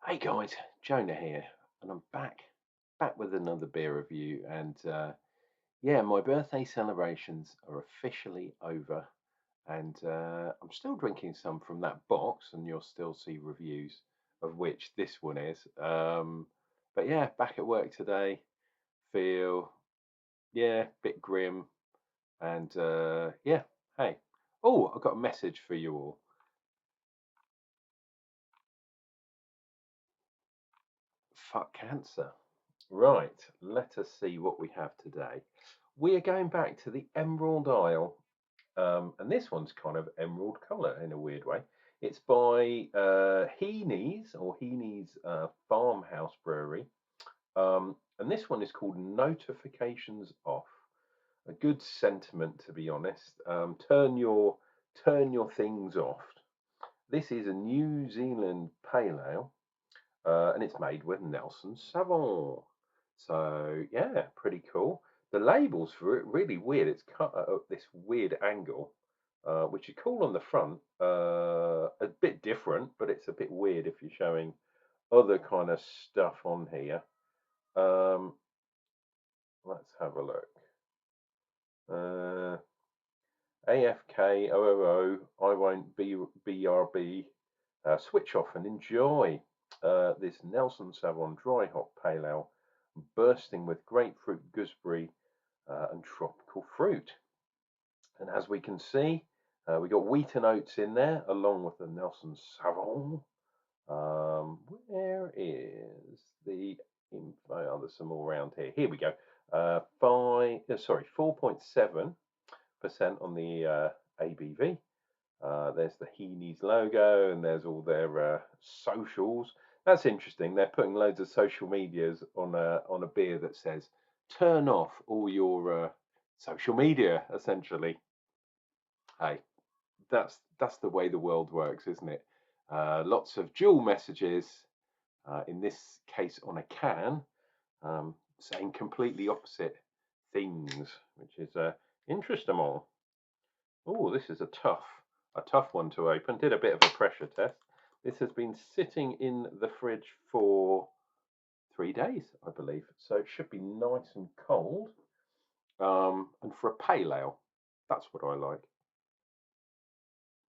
Hey guys, Jonah here, and I'm back with another beer review. And yeah, my birthday celebrations are officially over, and I'm still drinking some from that box, and you'll still see reviews of which this one is. But yeah, back at work today, feel bit grim, and yeah, hey, oh, I've got a message for you all. Fuck cancer. Right, let us see what we have today. We are going back to the Emerald Isle, and this one's kind of emerald colour in a weird way. It's by Heaney's Farmhouse Brewery, and this one is called Notifications Off. A good sentiment, to be honest. Turn your things off. This is a New Zealand pale ale, and it's made with Nelson Sauvin. So yeah, pretty cool. The label's really weird. It's cut at this weird angle, which is cool on the front. A bit different, but it's a bit weird if you're showing other kind of stuff on here. Um, let's have a look. AFK 000. I won't be BRB. Switch off and enjoy this Nelson Sauvin dry hop pale ale, bursting with grapefruit, gooseberry, and tropical fruit. And as we can see, we got wheaten oats in there along with the Nelson Sauvin. Where is the info? Oh, there's some more around here. Here we go. 4.7% on the ABV. There's the Heaney's logo, and there's all their socials. That's interesting. They're putting loads of social medias on a beer that says "Turn off all your social media." Essentially, hey, that's the way the world works, isn't it? Lots of dual messages. In this case, on a can, saying completely opposite things, which is interesting. Oh, this is a tough one to open. Did a bit of a pressure test. This has been sitting in the fridge for 3 days, I believe. So it should be nice and cold. And for a pale ale, that's what I like.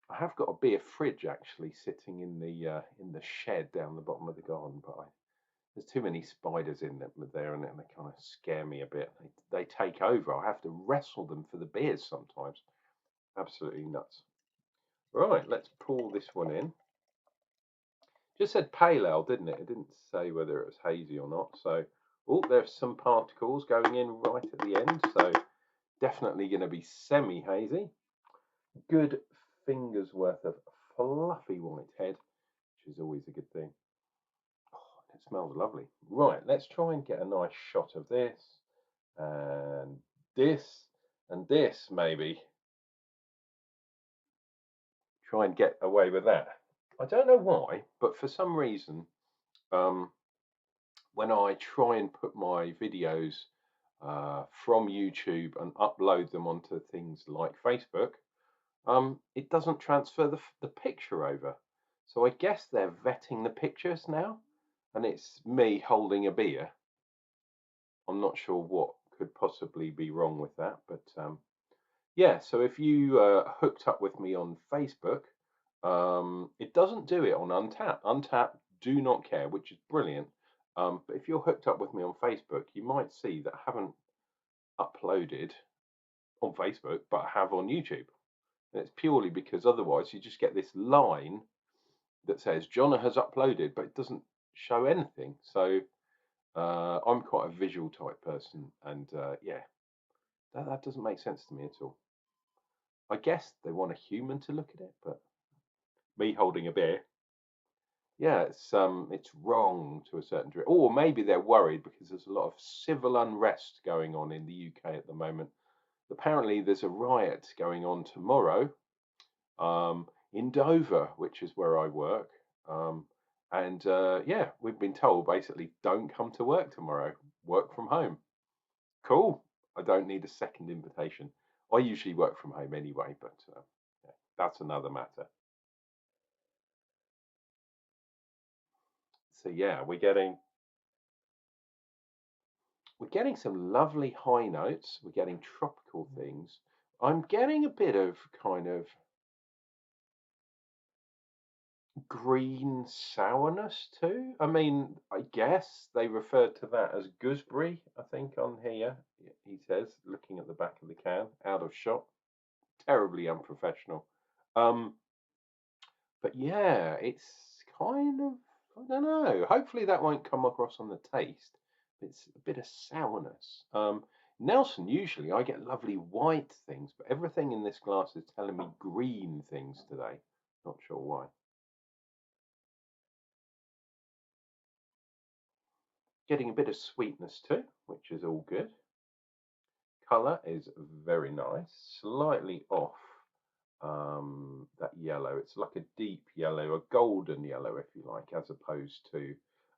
I have got a beer fridge actually sitting in the shed down the bottom of the garden, but there's too many spiders in there, and they kind of scare me a bit. They take over. I have to wrestle them for the beers sometimes. Absolutely nuts. Right, let's pour this one in. Just said pale ale, didn't it? It didn't say whether it was hazy or not. So, oh, there's some particles going in right at the end. So, definitely going to be semi-hazy. Good fingers worth of fluffy white head, which is always a good thing. Oh, it smells lovely. Right, let's try and get a nice shot of this and this and this, maybe. Try and get away with that. I don't know why, but for some reason, um, when I try and put my videos from YouTube and upload them onto things like Facebook, it doesn't transfer the picture over. So I guess they're vetting the pictures now, and it's me holding a beer. I'm not sure what could possibly be wrong with that, but yeah. So if you hooked up with me on Facebook, it doesn't do it on Untap. Untap do not care, which is brilliant. But if you're hooked up with me on Facebook, you might see that I haven't uploaded on Facebook, but I have on YouTube. And it's purely because otherwise you just get this line that says Jonna has uploaded, but it doesn't show anything. So I'm quite a visual type person, and yeah, that doesn't make sense to me at all. I guess they want a human to look at it, but me holding a beer, yeah, it's wrong to a certain degree. Or maybe they're worried because there's a lot of civil unrest going on in the UK at the moment. Apparently, there's a riot going on tomorrow in Dover, which is where I work. And yeah, we've been told basically don't come to work tomorrow, work from home. Cool. I don't need a second invitation. I usually work from home anyway, but yeah, that's another matter. So yeah, we're getting some lovely high notes. We're getting tropical things. I'm getting a bit of kind of green sourness too. I mean, I guess they referred to that as gooseberry, I think, on here. He says, looking at the back of the can, out of shot. Terribly unprofessional. Um, but yeah, it's kind of, I don't know. Hopefully that won't come across on the taste. It's a bit of sourness. Nelson, usually I get lovely white things, but everything in this glass is telling me green things today. Not sure why. Getting a bit of sweetness too, which is all good. Colour is very nice, slightly off that yellow. It's like a deep yellow, a golden yellow, if you like, as opposed to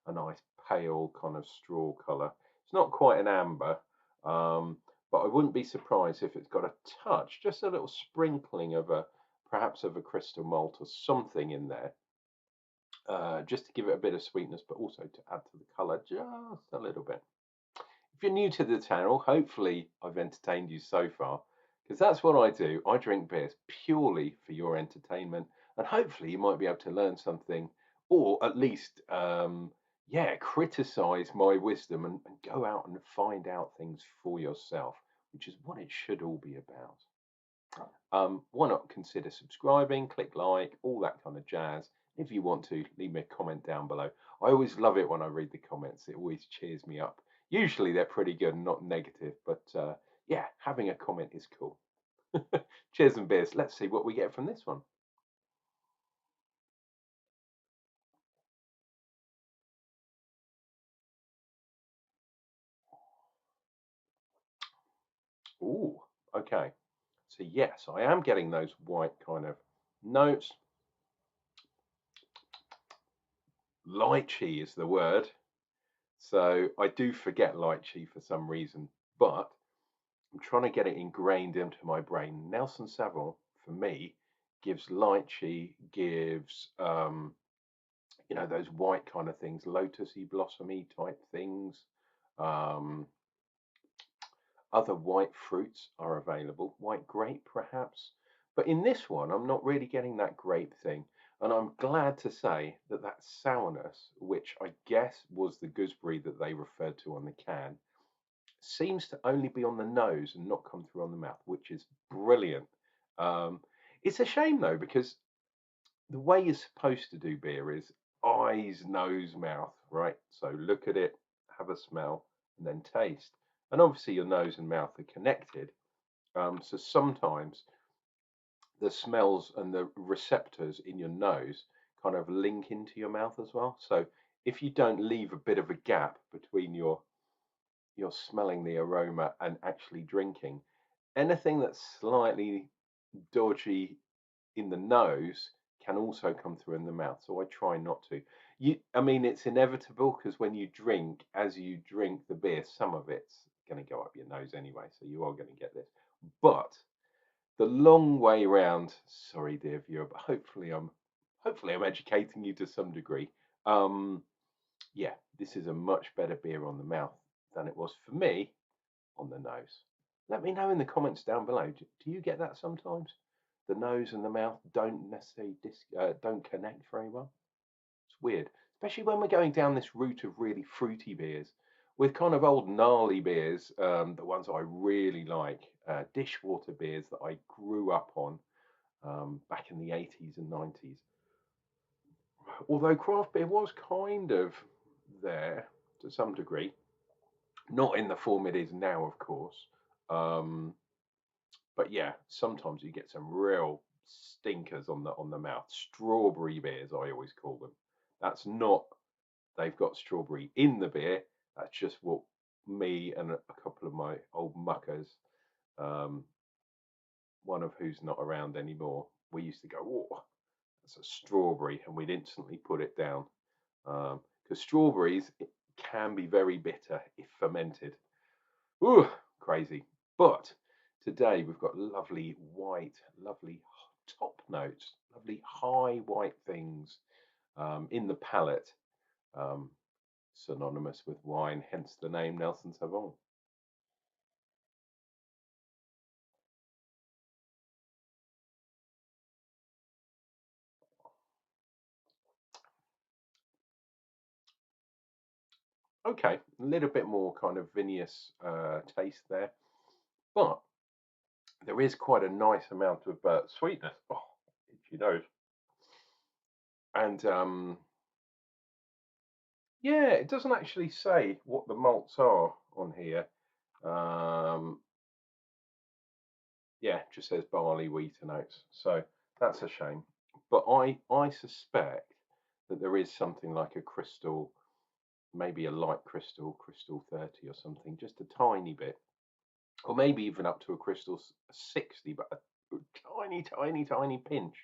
a nice pale kind of straw colour. It's not quite an amber, um, but I wouldn't be surprised if it's got a touch, just a little sprinkling of perhaps of a crystal malt or something in there, just to give it a bit of sweetness, but also to add to the colour just a little bit. If you're new to the channel, hopefully I've entertained you so far, because that's what I do. I drink beers purely for your entertainment, and hopefully you might be able to learn something, or at least, yeah, criticize my wisdom and go out and find out things for yourself, which is what it should all be about. Why not consider subscribing, click like, all that kind of jazz. If you want to, leave me a comment down below. I always love it when I read the comments. It always cheers me up. Usually they're pretty good and not negative, but yeah, having a comment is cool. Cheers and beers. Let's see what we get from this one. Ooh, okay. So yes, I am getting those white kind of notes. Lychee is the word. So I do forget lychee for some reason, but I'm trying to get it ingrained into my brain. Nelson Saville, for me, gives lychee, gives those white kind of things, lotusy blossomy type things. Um, Other white fruits are available, white grape perhaps, but in this one I'm not really getting that grape thing. And I'm glad to say that that sourness, which I guess was the gooseberry that they referred to on the can, seems to only be on the nose and not come through on the mouth, which is brilliant. Um, it's a shame though, because the way you're supposed to do beer is eyes, nose, mouth, right? So look at it, have a smell, and then taste. And obviously, your nose and mouth are connected. So sometimes the smells and the receptors in your nose kind of link into your mouth as well. So if you don't leave a bit of a gap between you're smelling the aroma and actually drinking. Anything that's slightly dodgy in the nose can also come through in the mouth. So I try not to. I mean, it's inevitable because when you drink, as you drink the beer, some of it's going to go up your nose anyway. So you are going to get this. But the long way round, sorry, dear viewer, but hopefully I'm educating you to some degree. Um, yeah, this is a much better beer on the mouth than it was for me on the nose. Let me know in the comments down below. Do you get that sometimes? The nose and the mouth don't necessarily don't connect very well. It's weird, especially when we're going down this route of really fruity beers. With kind of old gnarly beers, the ones I really like, dishwater beers that I grew up on back in the 80s and 90s. Although craft beer was kind of there to some degree, not in the form it is now, of course. Um, but yeah, sometimes you get some real stinkers on the mouth. Strawberry beers, I always call them. That's not they've got strawberry in the beer. That's just what me and a couple of my old muckers, um, one of who's not around anymore, we used to go, "Oh, that's a strawberry," and we'd instantly put it down because strawberries can be very bitter if fermented. Ooh, crazy. But today we've got lovely white, lovely top notes, lovely high white things in the palate. synonymous with wine, hence the name Nelson Sauvin. Okay, a little bit more kind of vinous taste there, but there is quite a nice amount of sweetness. Oh, itchy nose. And yeah, it doesn't actually say what the malts are on here. Yeah, it just says barley, wheat, and oats. So that's a shame. But I suspect that there is something like a crystal, maybe a light crystal, crystal 30 or something, just a tiny bit, or maybe even up to a crystal 60, but a tiny, tiny, tiny pinch,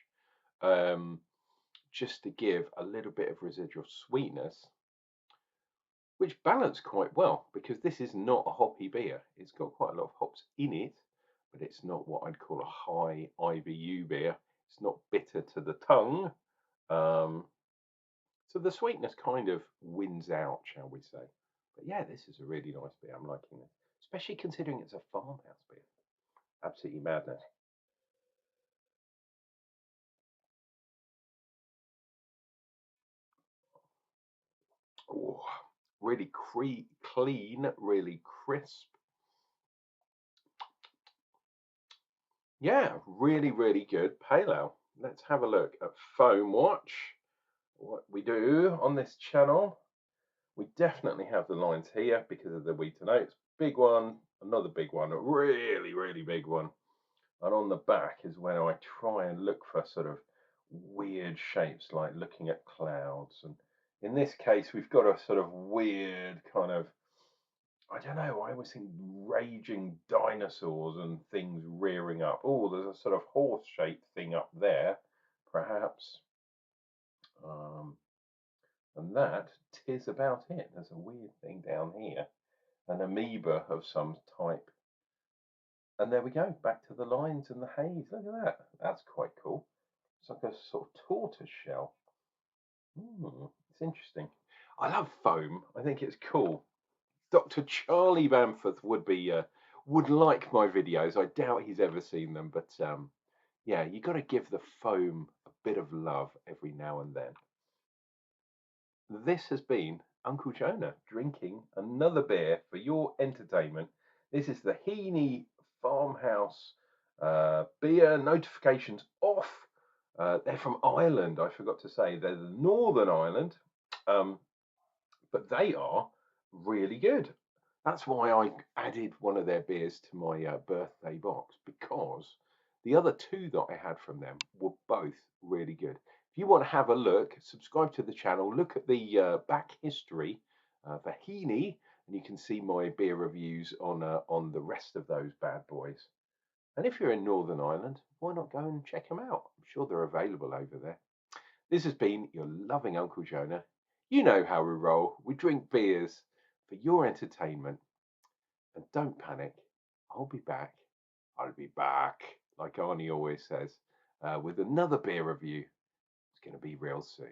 just to give a little bit of residual sweetness, which balance quite well because this is not a hoppy beer. It's got quite a lot of hops in it, but it's not what I'd call a high IBU beer. It's not bitter to the tongue. Um, so the sweetness kind of wins out, shall we say. But yeah, this is a really nice beer. I'm liking it, especially considering it's a farmhouse beer. Absolutely madness. Oh, really clean, really crisp. Yeah, really, really good pale ale. Let's have a look at Foam Watch. What we do on this channel, we definitely have the lines here because of the wheat and oats. Big one, another big one, a really, really big one. And on the back is when I try and look for sort of weird shapes, like looking at clouds. And in this case, we've got a sort of weird kind of, I don't know, I always think raging dinosaurs and things rearing up. Oh, there's a sort of horse-shaped thing up there, perhaps. Um, and that tis about it. There's a weird thing down here, an amoeba of some type. And there we go, back to the lines and the haze. Look at that. That's quite cool. It's like a sort of tortoise shell. It's interesting. I love foam. I think it's cool. Dr. Charlie Bamforth would like my videos. I doubt he's ever seen them, but yeah, you got to give the foam a bit of love every now and then. This has been Unclejona drinking another beer for your entertainment. This is the Heaney Farmhouse beer. Notifications off. They're from Ireland. I forgot to say they're the Northern Ireland, but they are really good. That's why I added one of their beers to my birthday box, because the other two that I had from them were both really good. If you want to have a look, subscribe to the channel, look at the back history for Heaney, and you can see my beer reviews on the rest of those bad boys. And if you're in Northern Ireland, why not go and check them out? I'm sure they're available over there. This has been your loving Unclejona. You know how we roll. We drink beers for your entertainment. And don't panic. I'll be back. I'll be back, like Arnie always says, with another beer review. It's going to be real soon.